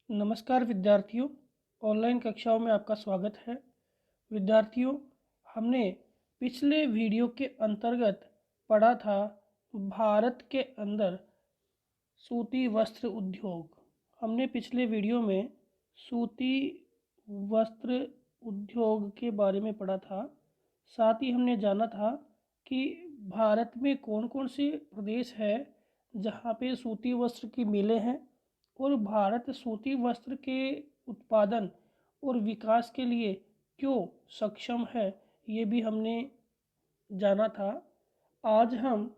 नमस्कार विद्यार्थियों, ऑनलाइन कक्षाओं में आपका स्वागत है। विद्यार्थियों, हमने पिछले वीडियो के अंतर्गत पढ़ा था भारत के अंदर सूती वस्त्र उद्योग। हमने पिछले वीडियो में सूती वस्त्र उद्योग के बारे में पढ़ा था। साथ ही हमने जाना था कि भारत में कौन कौन से प्रदेश है जहाँ पे सूती वस्त्र की मिलें हैं और भारत सूती वस्त्र के उत्पादन और विकास के लिए क्यों सक्षम है, ये भी हमने जाना था। आज हम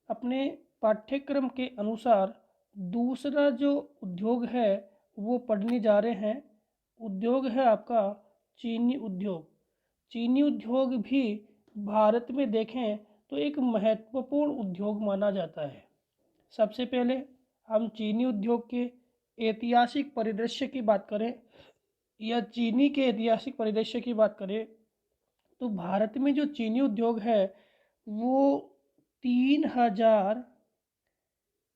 अपने पाठ्यक्रम के अनुसार दूसरा जो उद्योग है वो पढ़ने जा रहे हैं। उद्योग है आपका चीनी उद्योग। चीनी उद्योग भी भारत में देखें तो एक महत्वपूर्ण उद्योग माना जाता है। सबसे पहले हम चीनी उद्योग के ऐतिहासिक परिदृश्य की बात करें या चीनी के ऐतिहासिक परिदृश्य की बात करें तो भारत में जो चीनी उद्योग है वो 3000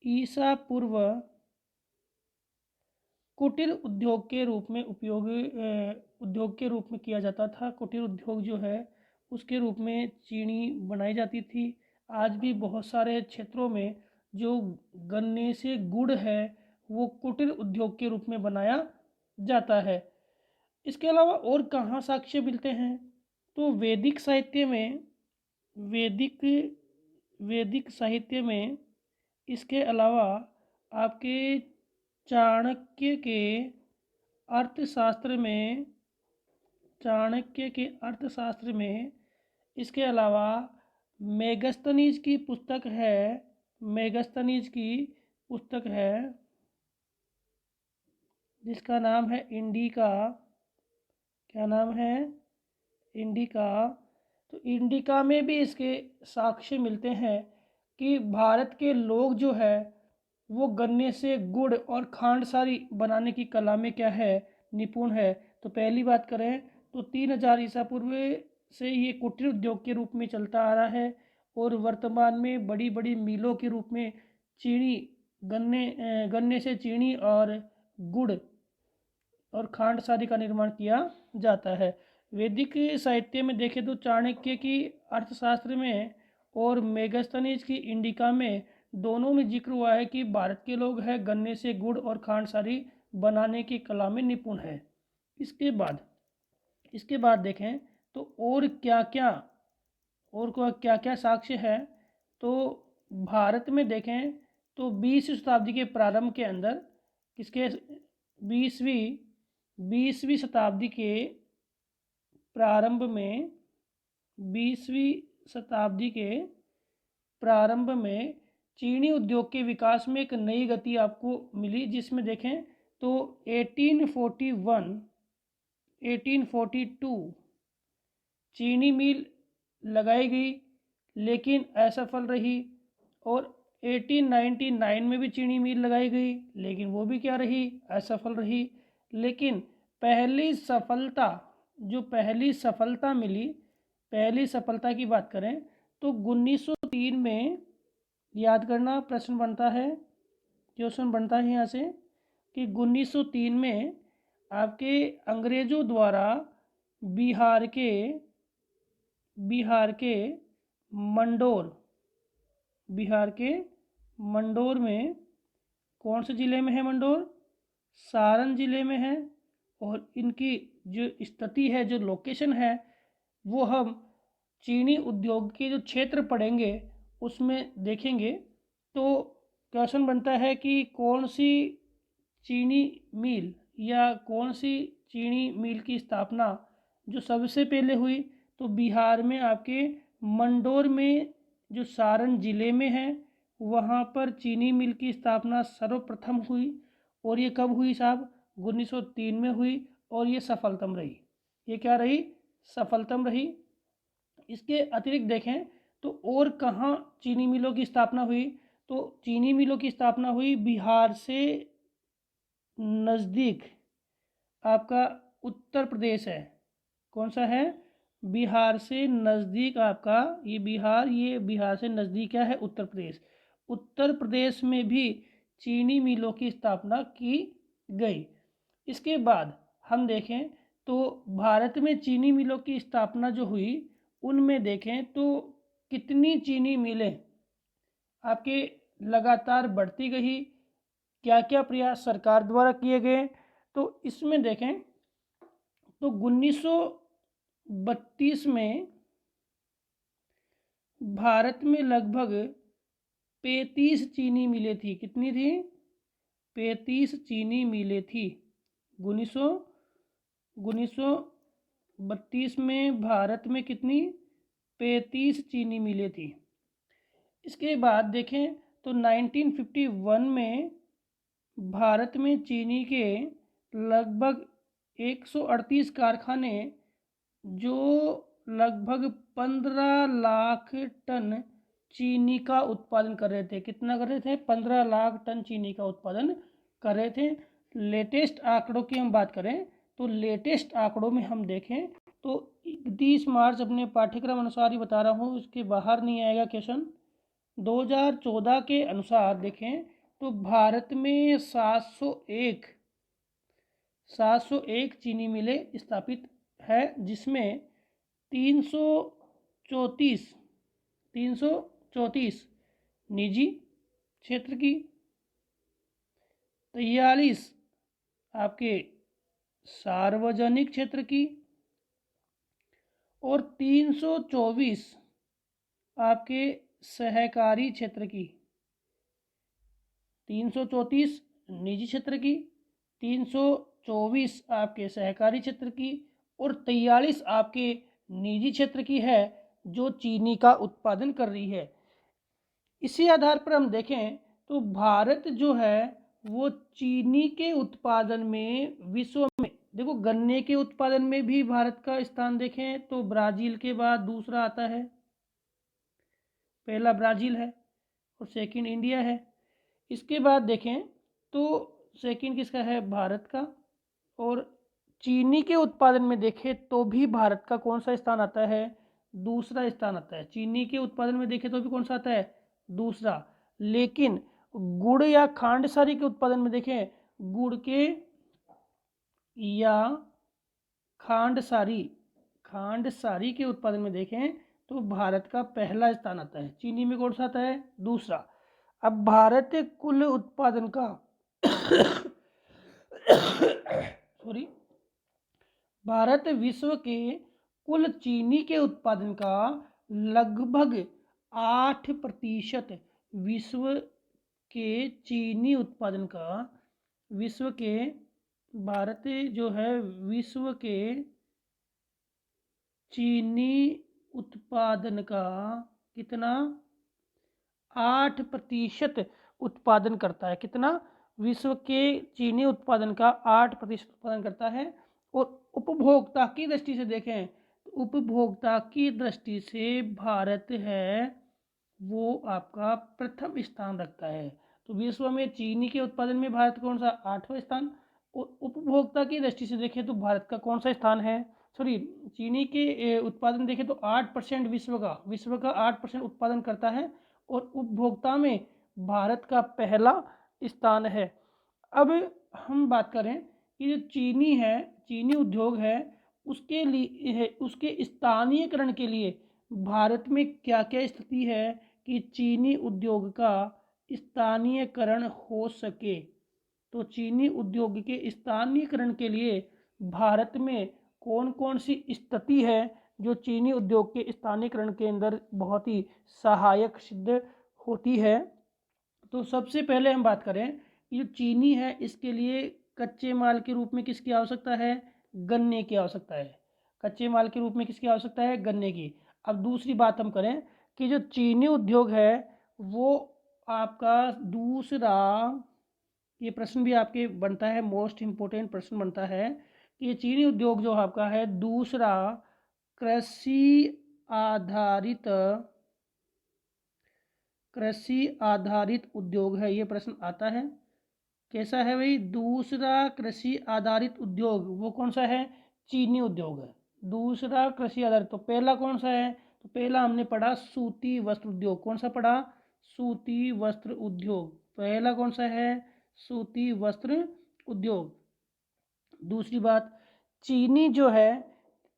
ईसा पूर्व कुटीर उद्योग के रूप में उद्योग के रूप में किया जाता था। कुटीर उद्योग जो है उसके रूप में चीनी बनाई जाती थी। आज भी बहुत सारे क्षेत्रों में जो गन्ने से गुड़ है वो कुटीर उद्योग के रूप में बनाया जाता है। इसके अलावा और कहाँ साक्ष्य मिलते हैं तो वैदिक साहित्य में वैदिक वैदिक साहित्य में इसके अलावा आपके चाणक्य के अर्थशास्त्र में इसके अलावा मेगस्थनीज की पुस्तक है। मेगस्थनीज की पुस्तक है जिसका नाम है इंडिका। क्या नाम है? इंडिका। तो इंडिका में भी इसके साक्ष्य मिलते हैं कि भारत के लोग जो है वो गन्ने से गुड़ और खांडसारी बनाने की कला में क्या है, निपुण है। तो पहली बात करें तो 3000 ईसा पूर्व से ये कुटीर उद्योग के रूप में चलता आ रहा है और वर्तमान में बड़ी बड़ी मिलों के रूप में चीनी गन्ने से चीनी और गुड़ और खांडसारी का निर्माण किया जाता है। वैदिक साहित्य में देखें तो चाणक्य की अर्थशास्त्र में और मेगस्थनीज की इंडिका में दोनों में जिक्र हुआ है कि भारत के लोग हैं गन्ने से गुड़ और खांडसारी बनाने की कला में निपुण है। इसके बाद देखें तो और क्या क्या साक्ष्य है तो भारत में देखें तो 20वीं शताब्दी के प्रारंभ के अंदर किसके 20वीं शताब्दी के प्रारंभ में 20वीं शताब्दी के प्रारंभ में चीनी उद्योग के विकास में एक नई गति आपको मिली, जिसमें देखें तो 1841 1842 चीनी मिल लगाई गई लेकिन असफल रही और 1899 में भी चीनी मिल लगाई गई लेकिन वो भी क्या रही, असफल रही। लेकिन पहली सफलता मिली, पहली सफलता की बात करें तो 1903 में, याद करना प्रश्न बनता है, क्वेश्चन बनता है यहाँ से कि 1903 में आपके अंग्रेज़ों द्वारा बिहार के मंडोर में, कौन से ज़िले में है मंडोर? सारण ज़िले में है। और इनकी जो स्थिति है, जो लोकेशन है, वो हम चीनी उद्योग के जो क्षेत्र पढ़ेंगे उसमें देखेंगे। तो क्वेश्चन बनता है कि कौन सी चीनी मिल या कौन सी चीनी मिल की स्थापना जो सबसे पहले हुई, तो बिहार में आपके मंडोर में जो सारण ज़िले में है वहाँ पर चीनी मिल की स्थापना सर्वप्रथम हुई। और ये कब हुई साहब? 1903 में हुई और ये सफलतम रही। ये क्या रही? सफलतम रही। इसके अतिरिक्त देखें तो और कहाँ चीनी मिलों की स्थापना हुई, तो चीनी मिलों की स्थापना हुई बिहार से नज़दीक आपका उत्तर प्रदेश है। कौन सा है? बिहार से नज़दीक आपका ये बिहार से नज़दीक क्या है? उत्तर प्रदेश। उत्तर प्रदेश में भी चीनी मिलों की स्थापना की गई। इसके बाद हम देखें तो भारत में चीनी मिलों की स्थापना जो हुई, उनमें देखें तो कितनी चीनी मिलें आपके लगातार बढ़ती गई, क्या क्या प्रयास सरकार द्वारा किए गए। तो इसमें देखें तो 1932 में भारत में लगभग 35 चीनी मिलें थी। कितनी थी? 35 चीनी मिलें थी। 1932 में भारत में कितनी? 35 चीनी मिलें थी। इसके बाद देखें तो 1951 में भारत में चीनी के लगभग 138 कारखाने जो लगभग 15 लाख टन चीनी का उत्पादन कर रहे थे। कितना कर रहे थे? 15 लाख टन चीनी का उत्पादन कर रहे थे। लेटेस्ट आंकड़ों की हम बात करें तो लेटेस्ट आंकड़ों में हम देखें तो 31 मार्च अपने पाठ्यक्रम अनुसार ही बता रहा हूँ, उसके बाहर नहीं आएगा क्वेश्चन। 2014 के अनुसार देखें तो भारत में 701 चीनी मिलें स्थापित है, जिसमें 334 निजी क्षेत्र की, 43 आपके सार्वजनिक क्षेत्र की और 324 आपके सहकारी क्षेत्र की। 334 निजी क्षेत्र की, 324 आपके सहकारी क्षेत्र की और 43 आपके निजी क्षेत्र की है जो चीनी का उत्पादन कर रही है। इसी आधार पर हम देखें तो भारत जो है वो चीनी के उत्पादन में विश्व में, देखो गन्ने के उत्पादन में भी भारत का स्थान देखें तो ब्राज़ील के बाद दूसरा आता है। पहला ब्राज़ील है और सेकंड इंडिया है। इसके बाद देखें तो सेकंड किसका है? भारत का। और चीनी के उत्पादन में देखें तो भी भारत का कौन सा स्थान आता है? दूसरा स्थान आता है। चीनी के उत्पादन में देखें तो भी कौन सा आता है? दूसरा। लेकिन गुड़ या खांडसारी के उत्पादन में देखें, गुड़ के या खांडसारी के उत्पादन में देखें तो भारत का पहला स्थान आता है। चीनी में कौन सा आता है? दूसरा। अब भारत कुल उत्पादन का सॉरी भारत विश्व के कुल चीनी के उत्पादन का लगभग 8% विश्व के चीनी उत्पादन का, विश्व के भारत जो है विश्व के चीनी उत्पादन का कितना? 8% उत्पादन करता है। कितना? विश्व के चीनी उत्पादन का 8% उत्पादन करता है। और उपभोक्ता की दृष्टि से देखें तो उपभोक्ता की दृष्टि से भारत है वो आपका प्रथम स्थान रखता है। तो विश्व में चीनी के उत्पादन में भारत कौन सा? 8वां स्थान। और उपभोक्ता की दृष्टि से देखें तो भारत का कौन सा स्थान है? सॉरी, चीनी के उत्पादन देखें तो 8% विश्व का 8% उत्पादन करता है और उपभोक्ता में भारत का पहला स्थान है। अब हम बात करें कि जो चीनी है, चीनी उद्योग है, उसके लिए उसके स्थानीयकरण के लिए भारत में क्या क्या स्थिति है कि चीनी उद्योग का स्थानीयकरण हो सके। तो चीनी उद्योग के स्थानीयकरण के लिए भारत में कौन कौन सी स्थिति है जो चीनी उद्योग के स्थानीयकरण के अंदर बहुत ही सहायक सिद्ध होती है। तो सबसे पहले हम बात करें कि जो चीनी है इसके लिए कच्चे माल के रूप में किसकी आवश्यकता है? गन्ने की आवश्यकता है। कच्चे माल के रूप में किसकी आवश्यकता है? गन्ने की। अब दूसरी बात हम करें कि जो चीनी उद्योग है वो आपका दूसरा, ये प्रश्न भी आपके बनता है, मोस्ट इम्पोर्टेंट प्रश्न बनता है कि ये चीनी उद्योग जो आपका है दूसरा कृषि आधारित उद्योग है। ये प्रश्न आता है। कैसा है भाई? दूसरा कृषि आधारित उद्योग वो कौन सा है? चीनी उद्योग है। दूसरा कृषि आधारित। तो पहला कौन सा है? तो पहला हमने पढ़ा सूती वस्त्र उद्योग। कौन सा पढ़ा? सूती वस्त्र उद्योग। पहला कौन सा है? सूती वस्त्र उद्योग। दूसरी बात, चीनी जो है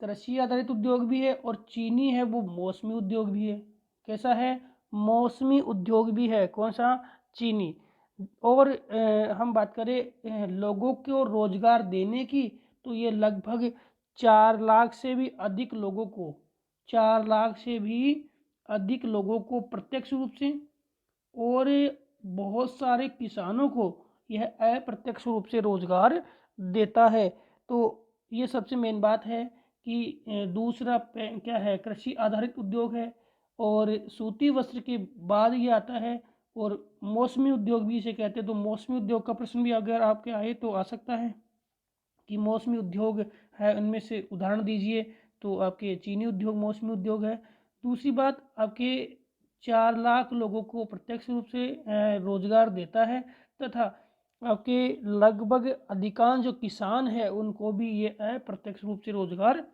कृषि आधारित उद्योग भी है और चीनी है वो मौसमी उद्योग भी है। कैसा है? मौसमी उद्योग भी है। कौन सा? चीनी। और हम बात करें लोगों को रोजगार देने की, तो ये लगभग 4 लाख से भी अधिक लोगों को 4 लाख से भी अधिक लोगों को प्रत्यक्ष रूप से और बहुत सारे किसानों को यह अप्रत्यक्ष रूप से रोजगार देता है। तो ये सबसे मेन बात है कि दूसरा क्या है? कृषि आधारित उद्योग है। और सूती वस्त्र के बाद ये आता है और मौसमी उद्योग भी इसे कहते हैं। तो मौसमी उद्योग का प्रश्न भी अगर आपके आए तो आ सकता है कि मौसमी उद्योग है, उनमें से उदाहरण दीजिए। तो आपके चीनी उद्योग मौसमी उद्योग है। दूसरी बात, आपके 4 लाख लोगों को प्रत्यक्ष रूप से रोजगार देता है तथा आपके लगभग अधिकांश जो किसान है उनको भी ये अप्रत्यक्ष रूप से रोजगार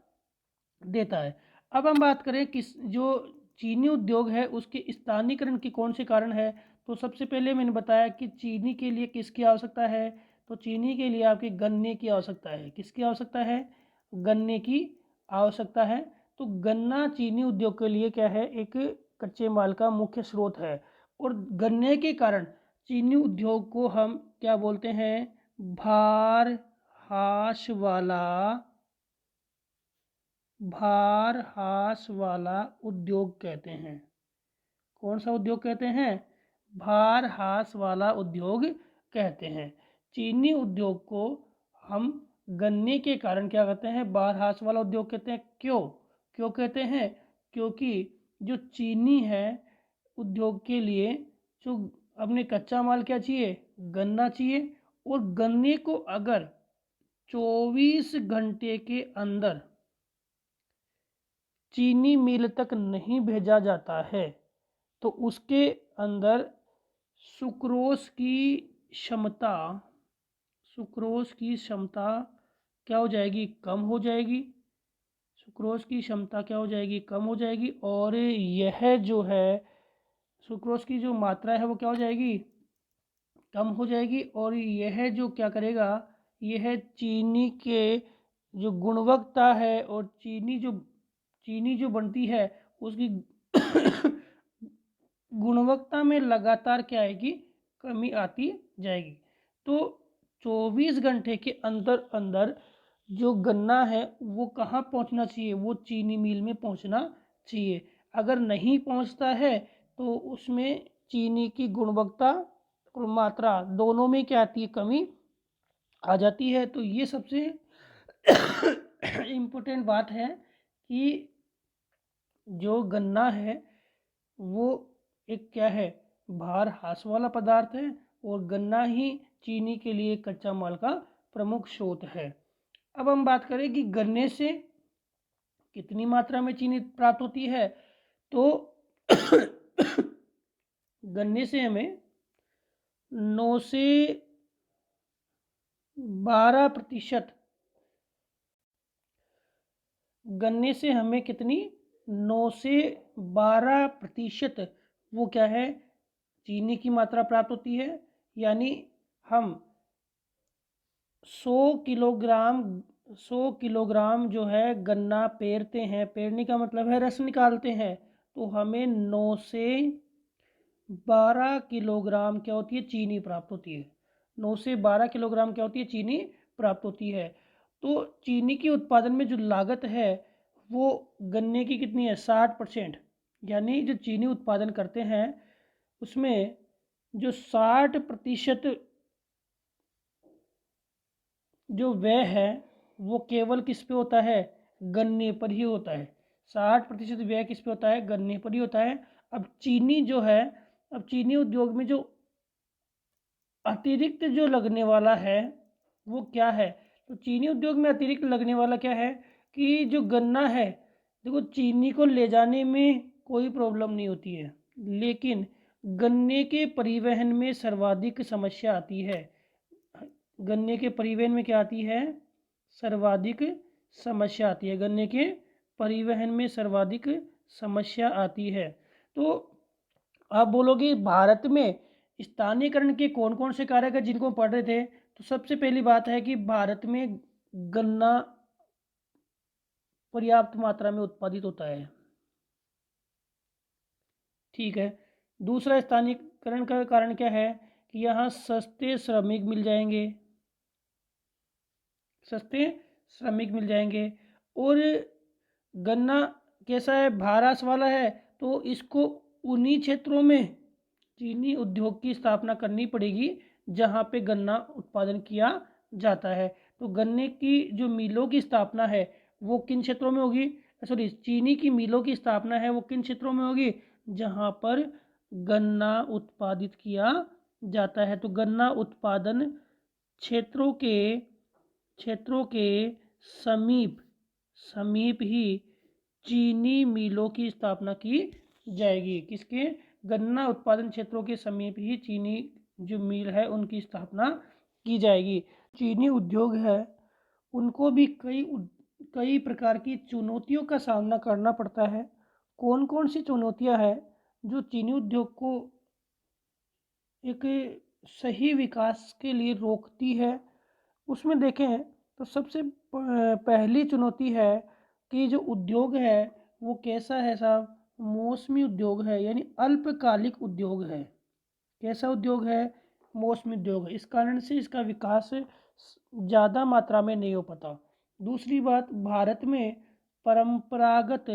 देता है। अब हम बात करें किस जो चीनी उद्योग है उसके स्थानीयकरण के कौन से कारण है। तो सबसे पहले मैंने बताया कि चीनी के लिए किसकी आवश्यकता है। तो चीनी के लिए आपके गन्ने की आवश्यकता है। किसकी आवश्यकता है? गन्ने की आवश्यकता है। तो गन्ना चीनी उद्योग के लिए क्या है? एक कच्चे माल का मुख्य स्रोत है। और गन्ने के कारण चीनी उद्योग को हम क्या बोलते हैं? भार हास वाला उद्योग कहते हैं। कौन सा उद्योग कहते हैं? भार हास वाला उद्योग कहते हैं। चीनी उद्योग को हम गन्ने के कारण क्या कहते हैं? भार हास वाला उद्योग कहते हैं। क्यों कहते हैं? क्योंकि जो चीनी है उद्योग के लिए जो अपने कच्चा माल क्या चाहिए? गन्ना चाहिए। और गन्ने को अगर 24 घंटे के अंदर चीनी मिल तक नहीं भेजा जाता है तो उसके अंदर सुक्रोज की क्षमता क्या हो जाएगी? कम हो जाएगी। सुक्रोज की क्षमता क्या हो जाएगी? कम हो जाएगी। और यह जो है सुक्रोज की जो मात्रा है वो क्या हो जाएगी? कम हो जाएगी। और यह जो क्या करेगा? यह चीनी के जो गुणवत्ता है और चीनी जो बनती है उसकी गुणवत्ता में लगातार क्या आएगी? कमी आती जाएगी। तो 24 घंटे के अंदर अंदर जो गन्ना है वो कहाँ पहुँचना चाहिए? वो चीनी मिल में पहुँचना चाहिए। अगर नहीं पहुँचता है तो उसमें चीनी की गुणवत्ता और मात्रा दोनों में क्या आती है? कमी आ जाती है। तो ये सबसे इम्पोर्टेंट बात है कि जो गन्ना है वो एक क्या है? भार हास वाला पदार्थ है और गन्ना ही चीनी के लिए कच्चा माल का प्रमुख स्रोत है। अब हम बात करें कि गन्ने से कितनी मात्रा में चीनी प्राप्त होती है। तो गन्ने से हमें 9 से 12% गन्ने से हमें कितनी? 9 से 12% वो क्या है? चीनी की मात्रा प्राप्त होती है। यानी हम 100 किलोग्राम जो है गन्ना पेरते हैं। पेरने का मतलब है रस निकालते हैं। तो हमें 9 से 12 किलोग्राम क्या होती है? चीनी प्राप्त होती है। 9 से 12 किलोग्राम क्या होती है? चीनी प्राप्त होती है। तो चीनी के उत्पादन में जो लागत है वो गन्ने की कितनी है? 60%। यानी जो चीनी उत्पादन करते हैं उसमें जो 60% जो व्यय है वो केवल किस पे होता है? गन्ने पर ही होता है। 60% व्यय किस पे होता है? गन्ने पर ही होता है। अब चीनी जो है, अब चीनी उद्योग में जो अतिरिक्त जो लगने वाला है वो क्या है? तो चीनी उद्योग में अतिरिक्त लगने वाला क्या है कि जो गन्ना है, देखो चीनी को ले जाने में कोई प्रॉब्लम नहीं होती है, लेकिन गन्ने के परिवहन में सर्वाधिक समस्या आती है। गन्ने के परिवहन में क्या आती है? सर्वाधिक समस्या आती है। गन्ने के परिवहन में सर्वाधिक समस्या आती है। तो आप बोलोगे भारत में स्थानीयकरण के कौन कौन से कारक है जिनको पढ़ रहे थे। तो सबसे पहली बात है कि भारत में गन्ना पर्याप्त मात्रा में उत्पादित होता है। ठीक है। दूसरा स्थानीयकरण का कारण क्या है कि यहाँ सस्ते श्रमिक मिल जाएंगे, सस्ते श्रमिक मिल जाएंगे। और गन्ना कैसा है, भारास वाला है, तो इसको उन्हीं क्षेत्रों में चीनी उद्योग की स्थापना करनी पड़ेगी जहाँ पे गन्ना उत्पादन किया जाता है। तो गन्ने की जो मिलों की स्थापना है वो किन क्षेत्रों में होगी, सॉरी, चीनी की मिलों की स्थापना है वो किन क्षेत्रों में होगी, जहाँ पर गन्ना उत्पादित किया जाता है। तो गन्ना उत्पादन क्षेत्रों के क्षेत्रों के समीप समीप ही चीनी मिलों की स्थापना की जाएगी। किसके, गन्ना उत्पादन क्षेत्रों के समीप ही चीनी जो मिल है उनकी स्थापना की जाएगी। चीनी उद्योग है उनको भी कई प्रकार की चुनौतियों का सामना करना पड़ता है। कौन कौन सी चुनौतियां हैं जो चीनी उद्योग को एक सही विकास के लिए रोकती है, उसमें देखें तो सबसे पहली चुनौती है कि जो उद्योग है वो कैसा है साहब, मौसमी उद्योग है, यानी अल्पकालिक उद्योग है। कैसा उद्योग है, मौसमी उद्योग है। इस कारण से इसका विकास ज़्यादा मात्रा में नहीं हो पाता। दूसरी बात, भारत में परंपरागत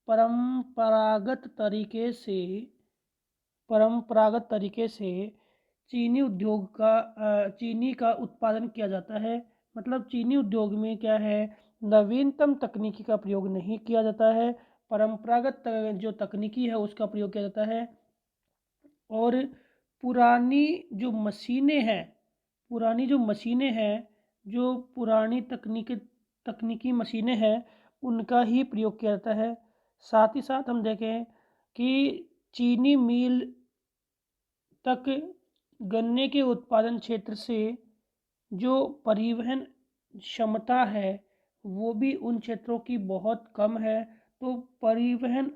परंपरागत तरीके से परंपरागत तरीके से चीनी का उत्पादन किया जाता है। मतलब चीनी उद्योग में क्या है, नवीनतम तकनीकी का प्रयोग नहीं किया जाता है, परंपरागत जो तकनीकी है उसका प्रयोग किया जाता है। और पुरानी जो मशीनें हैं पुरानी जो मशीनें हैं जो पुरानी तकनीकी मशीनें हैं उनका ही प्रयोग किया जाता है। साथ ही साथ हम देखें कि चीनी मिल तक गन्ने के उत्पादन क्षेत्र से जो परिवहन क्षमता है वो भी उन क्षेत्रों की बहुत कम है। तो परिवहन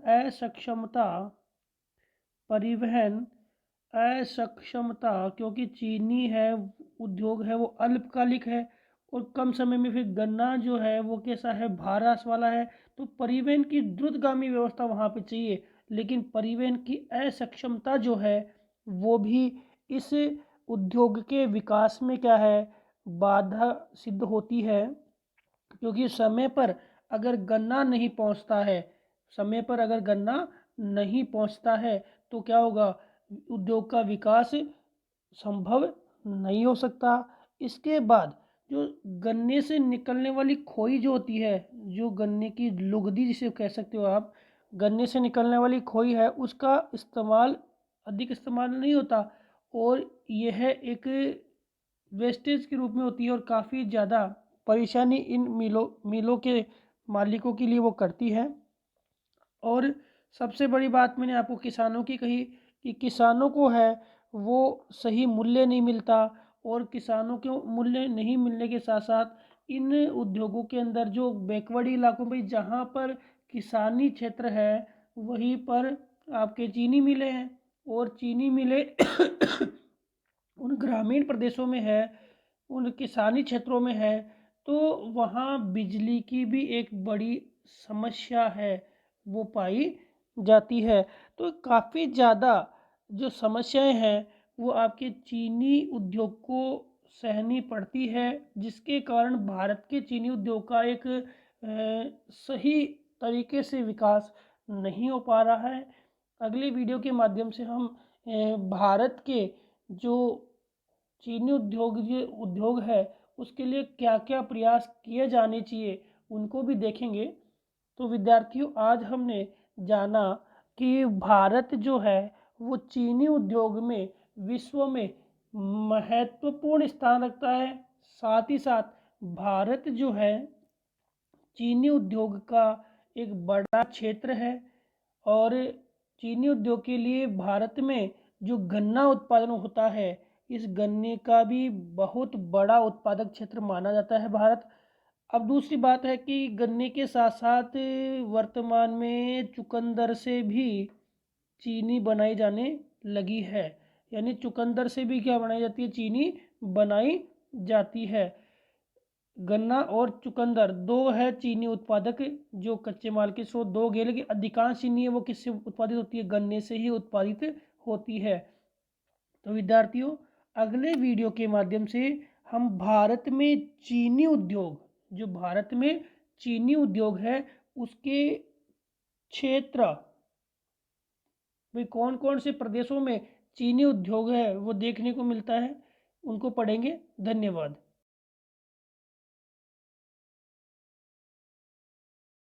असक्षमता, क्योंकि चीनी है उद्योग है वो अल्पकालिक है और कम समय में, फिर गन्ना जो है वो कैसा है, भारास वाला है। तो परिवहन की द्रुतगामी व्यवस्था वहाँ पे चाहिए, लेकिन परिवहन की असक्षमता जो है वो भी इस उद्योग के विकास में क्या है, बाधा सिद्ध होती है। क्योंकि समय पर अगर गन्ना नहीं पहुंचता है तो क्या होगा, उद्योग का विकास संभव नहीं हो सकता। इसके बाद जो गन्ने से निकलने वाली खोई जो होती है, जो गन्ने की लुगदी जिसे कह सकते हो आप, गन्ने से निकलने वाली खोई है उसका अधिक इस्तेमाल नहीं होता और यह एक वेस्टेज के रूप में होती है और काफ़ी ज़्यादा परेशानी इन मिलों के मालिकों के लिए वो करती है। और सबसे बड़ी बात मैंने आपको किसानों की कही कि किसानों को है वो सही मूल्य नहीं मिलता, और किसानों को मूल्य नहीं मिलने के साथ साथ इन उद्योगों के अंदर जो बैकवर्ड इलाकों में जहाँ पर किसानी क्षेत्र है वहीं पर आपके चीनी मिलें हैं, और चीनी मिलें उन ग्रामीण प्रदेशों में है, उन किसानी क्षेत्रों में है, तो वहाँ बिजली की भी एक बड़ी समस्या है वो पाई जाती है। तो काफ़ी ज़्यादा जो समस्याएं हैं वो आपके चीनी उद्योग को सहनी पड़ती है, जिसके कारण भारत के चीनी उद्योग का एक सही तरीके से विकास नहीं हो पा रहा है। अगली वीडियो के माध्यम से हम भारत के जो चीनी उद्योग है उसके लिए क्या क्या प्रयास किए जाने चाहिए उनको भी देखेंगे। तो विद्यार्थियों, आज हमने जाना कि भारत जो है वो चीनी उद्योग में विश्व में महत्वपूर्ण स्थान रखता है। साथ ही साथ भारत जो है चीनी उद्योग का एक बड़ा क्षेत्र है, और चीनी उद्योग के लिए भारत में जो गन्ना उत्पादन होता है इस गन्ने का भी बहुत बड़ा उत्पादक क्षेत्र माना जाता है भारत। अब दूसरी बात है कि गन्ने के साथ साथ वर्तमान में चुकंदर से भी चीनी बनाई जाने लगी है, यानी चुकंदर से भी क्या बनाई जाती है, चीनी बनाई जाती है। गन्ना और चुकंदर दो है चीनी उत्पादक जो कच्चे माल के स्रोत दो गए, लेकिन अधिकांश चीनी है वो किससे उत्पादित होती है? गन्ने से ही उत्पादित होती है। तो विद्यार्थियों, अगले वीडियो के माध्यम से हम भारत में चीनी उद्योग, जो भारत में चीनी उद्योग है उसके क्षेत्र, भाई कौन कौन से प्रदेशों में चीनी उद्योग है वो देखने को मिलता है, उनको पढ़ेंगे। धन्यवाद।